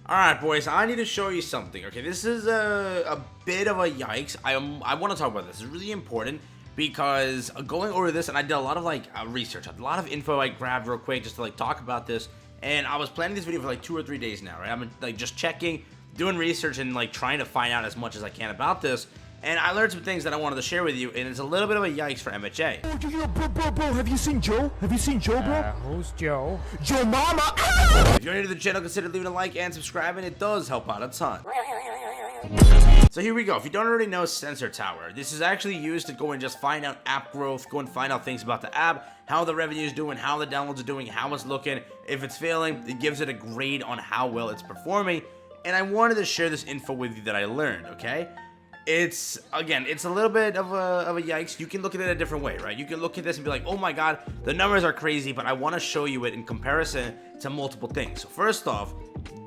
Alright, boys, I need to show you something, okay? This is a bit of a yikes. I want to talk about this. It's really important because going over this, and I did a lot of, research. A lot of info I grabbed real quick just to, talk about this. And I was planning this video for, 2 or 3 days now, right? I'm, just checking, doing research, and, trying to find out as much as I can about this. And I learned some things that I wanted to share with you, and it's a little bit of a yikes for MHA. Oh, bro, have you seen Joe? Have you seen Joe, bro? Who's Joe? Joe Mama! If you're new to the channel, consider leaving a like and subscribing. It does help out a ton. So here we go. If you don't already know Sensor Tower, this is actually used to go and just find out app growth, go and find out things about the app, how the revenue is doing, how the downloads are doing, how it's looking. If it's failing, it gives it a grade on how well it's performing. And I wanted to share this info with you that I learned, okay? It's a little bit of a yikes. You can look at it a different way, right? You can look at this and be like, oh my god, the numbers are crazy, but I want to show you it in comparison to multiple things. So first off,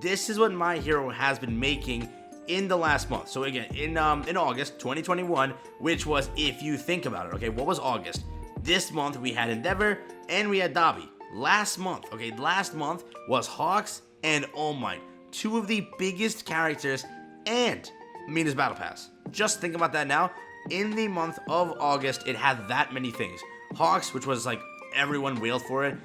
this is what My Hero has been making in the last month. So again, in August 2021, which was, if you think about it, okay, what was August? This month we had Endeavor and we had Dabi. Last month was Hawks and All Might, two of the biggest characters, and Mina's Battle Pass. Just think about that now. In the month of August, it had that many things. Hawks, which was everyone wailed for it.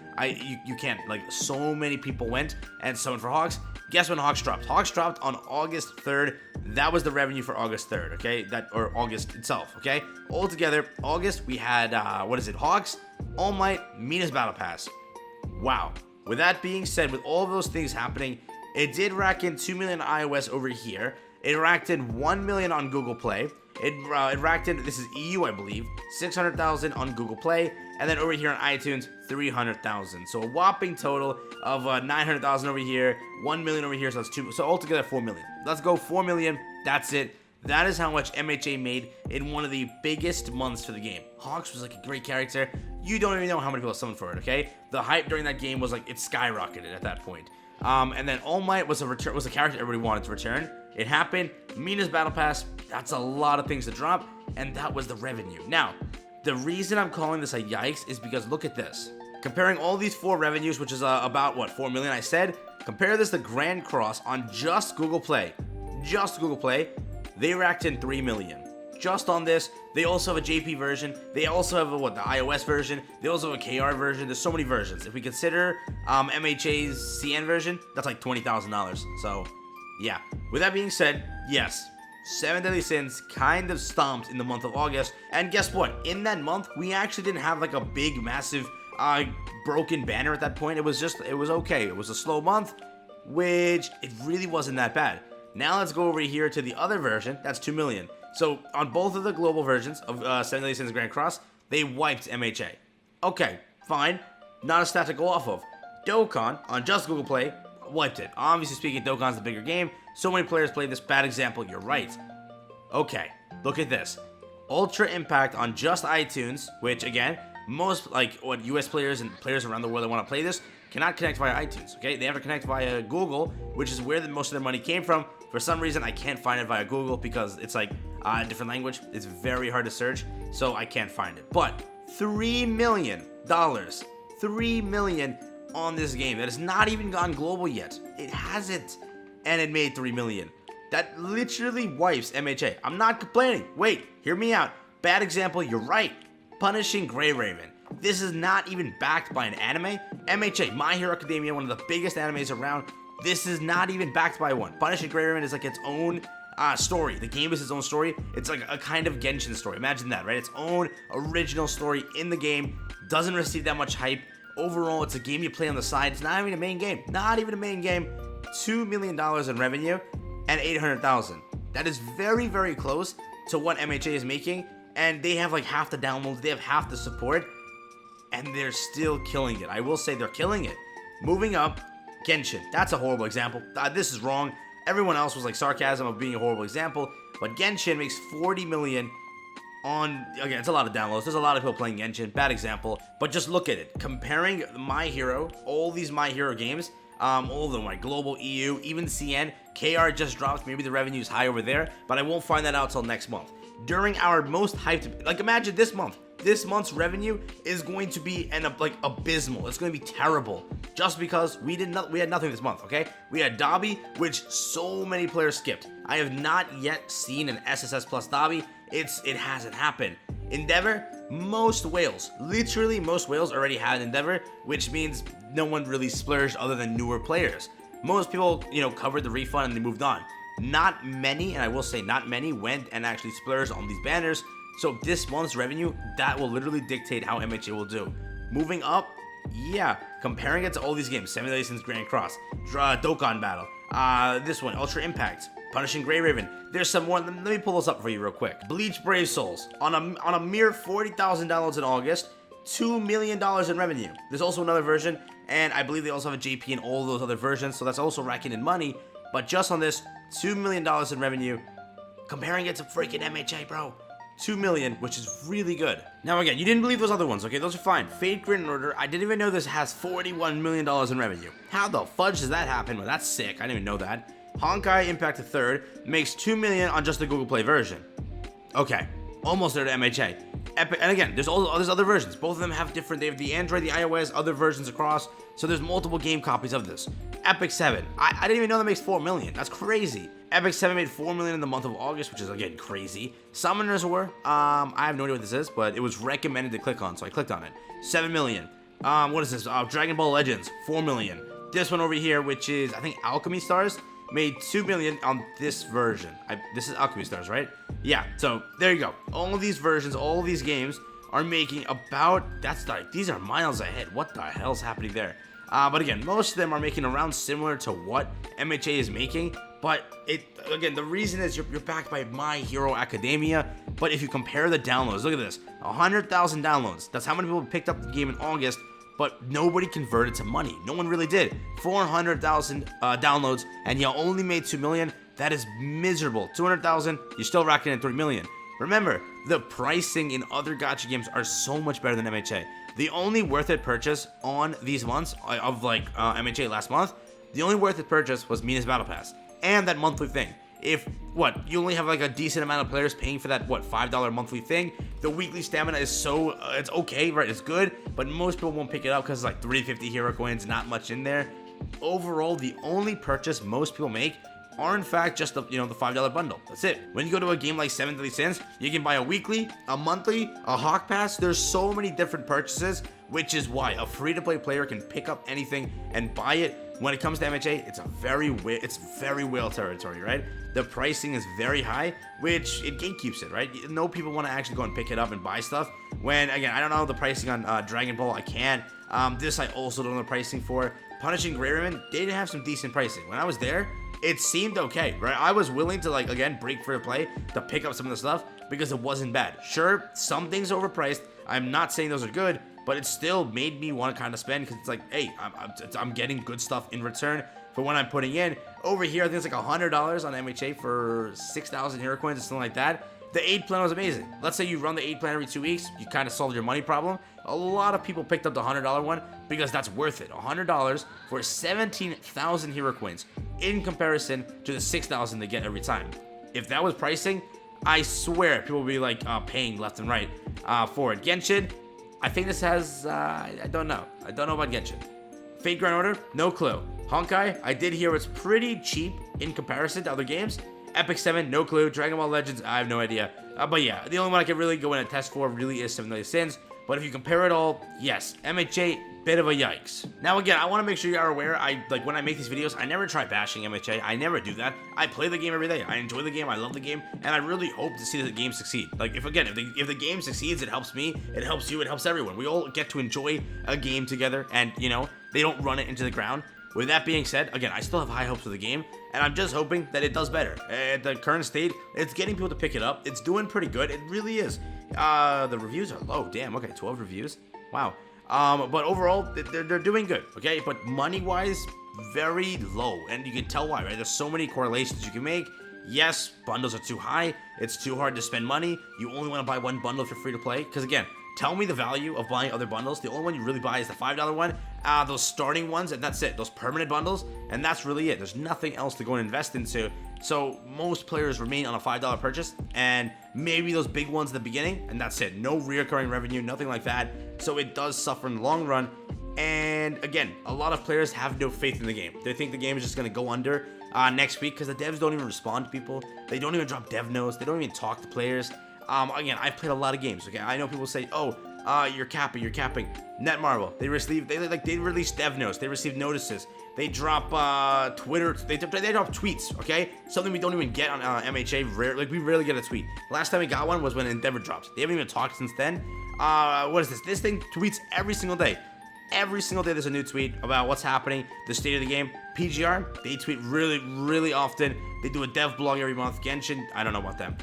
You can't, so many people went and summoned for Hawks. Guess when Hawks dropped? Hawks dropped on August 3rd. That was the revenue for August 3rd, okay? Or August itself, okay? Altogether, August, we had, Hawks, All Might, Mina's Battle Pass. Wow. With that being said, with all of those things happening, it did rack in 2 million iOS over here. It racked in 1 million on Google Play. It racked in, this is EU, I believe, 600,000 on Google Play. And then over here on iTunes, 300,000. So a whopping total of 900,000 over here, 1 million over here, so that's 2. So altogether 4 million. Let's go 4 million. That's it. That is how much MHA made in one of the biggest months for the game. Hawks was a great character. You don't even know how many people summoned for it, okay? The hype during that game was it skyrocketed at that point. And then All Might was a character everybody wanted to return. It happened. Mina's Battle Pass, that's a lot of things to drop, and that was the revenue. Now, the reason I'm calling this a yikes is because look at this. Comparing all these 4 revenues, which is about, 4 million I said, compare this to Grand Cross on just Google Play. Just Google Play, they racked in 3 million. Just on this. They also have a JP version. They also have the iOS version. They also have a KR version. There's so many versions. If we consider MHA's CN version, that's like $20,000. So, yeah. With that being said, yes, 7 Deadly Sins kind of stomped in the month of August. And guess what? In that month, we actually didn't have a big, massive, broken banner at that point. It was okay. It was a slow month, which it really wasn't that bad. Now let's go over here to the other version. That's 2 million. So on both of the global versions of 7 Deadly Sins Grand Cross, they wiped MHA. Okay, fine. Not a stat to go off of. Dokkan on just Google Play wiped it. Obviously speaking, Dokkan's the bigger game. So many players played this. Bad example, you're right. Okay, look at this. Ultra Impact on just iTunes, which again, most US players and players around the world that want to play this cannot connect via iTunes, okay? They have to connect via Google, which is where most of their money came from. For some reason, I can't find it via Google because it's a different language. It's very hard to search, so I can't find it. But $3 million, $3 million on this game that has not even gone global yet. It hasn't, and it made $3 million. That literally wipes MHA. I'm not complaining. Wait, hear me out. Bad example, you're right. Punishing Grey Raven. This is not even backed by an anime. MHA, My Hero Academia, one of the biggest animes around. This is not even backed by one. Punishing Grey Raven is its own story. The game is its own story. It's a kind of Genshin story. Imagine that, right? Its own original story in the game. Doesn't receive that much hype. Overall, it's a game you play on the side. It's not even a main game. Not even a main game. $2 million in revenue and 800,000. That is very, very close to what MHA is making. And they have half the downloads. They have half the support. And they're still killing it. I will say they're killing it. Moving up, Genshin. That's a horrible example. This is wrong. Everyone else was sarcasm of being a horrible example. But Genshin makes 40 million on, again, it's a lot of downloads. There's a lot of people playing Genshin. Bad example. But just look at it. Comparing My Hero, all these My Hero games, all of them, Global, EU, even CN, KR just dropped. Maybe the revenue is high over there. But I won't find that out till next month. During our most hyped, imagine this month. this month's revenue is going to be like abysmal. It's going to be terrible, just because we had nothing this month. Okay, we had Dabi, which so many players skipped. I have not yet seen an SSS plus Dabi. It hasn't happened. Endeavor, most whales, literally most whales already had Endeavor, which means no one really splurged other than newer players. Most people, covered the refund and they moved on. Not many, and I will say not many, went and actually splurged on these banners. So this month's revenue, that will literally dictate how MHA will do. Moving up, yeah, comparing it to all these games, Simulations Grand Cross, Dokkan Battle, this one, Ultra Impact, Punishing Grey Raven. There's some more. Let me pull this up for you real quick. Bleach Brave Souls, on a mere $40,000 in August, $2 million in revenue. There's also another version, and I believe they also have a JP in all those other versions, so that's also racking in money. But just on this, $2 million in revenue, comparing it to freaking MHA, bro. 2 million, which is really good. Now again, you didn't believe those other ones, okay? Those are fine. Fate Grid Order, I didn't even know this has $41 million in revenue. How the fudge does that happen? Well, that's sick. I didn't even know that. Honkai Impact the Third makes 2 million on just the Google Play version. Okay, almost there to MHA. Epic, and again, there's other versions. Both of them have different. They have the Android, the iOS, other versions across. So there's multiple game copies of this. Epic 7, I didn't even know that makes 4 million. That's crazy. Epic 7 made 4 million in the month of August, which is again crazy. Summoners War, I have no idea what this is, but it was recommended to click on, so I clicked on it. 7 million. What is this? Dragon Ball Legends, 4 million. This one over here, which is I think Alchemy Stars, made 2 million on this version. This is Alchemy Stars, right? Yeah, so there you go. All of these versions, all of these games are making about, these are miles ahead. What the hell's happening there? But again, most of them are making around similar to what MHA is making. But again, the reason is you're backed by My Hero Academia. But if you compare the downloads, look at this, 100,000 downloads. That's how many people picked up the game in August. But nobody converted to money. No one really did. 400,000 downloads, and you only made 2 million. That is miserable. 200,000, you're still racking in 3 million. Remember, the pricing in other gacha games are so much better than MHA. The only worth it purchase on these months of MHA last month, the only worth it purchase was Mina's Battle Pass and that monthly thing. If you only have like a decent amount of players paying for that $5 monthly thing, the weekly stamina is so it's okay, right? It's good, but most people won't pick it up because it's like 350 hero coins, not much in there. Overall, the only purchase most people make are in fact just the $5 bundle. That's it. When you go to a game like 7 Deadly Sins, you can buy a weekly, a monthly, a Hawk Pass. There's so many different purchases, which is why a free-to-play player can pick up anything and buy it. When it comes to MHA, it's very whale territory, right? The pricing is very high, which it gatekeeps it, right? No people want to actually go and pick it up and buy stuff. When, again, I don't know the pricing on Dragon Ball, I can't. This I also don't know the pricing for. Punishing Grey Raven, they did have some decent pricing. When I was there, it seemed okay, right? I was willing to, again, break free to play to pick up some of the stuff because it wasn't bad. Sure, some things are overpriced. I'm not saying those are good, but it still made me want to kind of spend because it's like, hey, I'm getting good stuff in return for what I'm putting in. Over here, I think it's like $100 on MHA for 6,000 hero coins or something like that. The 8 plan was amazing. Let's say you run the 8 plan every 2 weeks, you kind of solved your money problem. A lot of people picked up the $100 one because that's worth it. $100 for 17,000 hero coins in comparison to the 6,000 they get every time. If that was pricing, I swear people would be like paying left and right for it. Genshin, I think this has, I don't know. I don't know about Genshin. Fate Grand Order, no clue. Honkai, I did hear it's pretty cheap in comparison to other games. Epic 7, no clue. Dragon Ball Legends, I have no idea. But yeah, the only one I can really go in and test for really is 7 Deadly Sins. But if you compare it all, yes, MHA, bit of a yikes. Now again, I want to make sure you are aware, when I make these videos, I never try bashing MHA. I never do that. I play the game every day. I enjoy the game. I love the game. And I really hope to see the game succeed. If the game succeeds, it helps me. It helps you. It helps everyone. We all get to enjoy a game together. And, they don't run it into the ground. With that being said, again, I still have high hopes for the game, and I'm just hoping that it does better. At the current state, it's getting people to pick it up. It's doing pretty good. It really is. The reviews are low. Damn, okay, 12 reviews. Wow. But overall, they're doing good, okay? But money-wise, very low, and you can tell why, right? There's so many correlations you can make. Yes, bundles are too high. It's too hard to spend money. You only want to buy one bundle if you're free to play. Because again, tell me the value of buying other bundles. The only one you really buy is the $5 one, those starting ones, and that's it. Those permanent bundles, and that's really it. There's nothing else to go and invest into. So most players remain on a $5 purchase, and maybe those big ones at the beginning, and that's it. No reoccurring revenue, nothing like that. So it does suffer in the long run. And again, a lot of players have no faith in the game. They think the game is just going to go under next week because the devs don't even respond to people. They don't even drop dev notes. They don't even talk to players. Again, I've played a lot of games. Okay, I know people say, "Oh, you're capping." Netmarble, they release dev notes. They receive notices. They drop Twitter. They drop tweets. Okay, something we don't even get on MHA. We rarely get a tweet. Last time we got one was when Endeavor drops. They haven't even talked since then. What is this? This thing tweets every single day. Every single day there's a new tweet about what's happening, the state of the game. PGR, they tweet really often. They do a dev blog every month. Genshin, I don't know about them.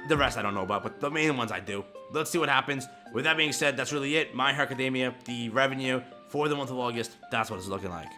The rest I don't know about, but the main ones I do. Let's see what happens. With that being said, that's really it. My Hero Academia, the revenue for the month of August, that's what it's looking like.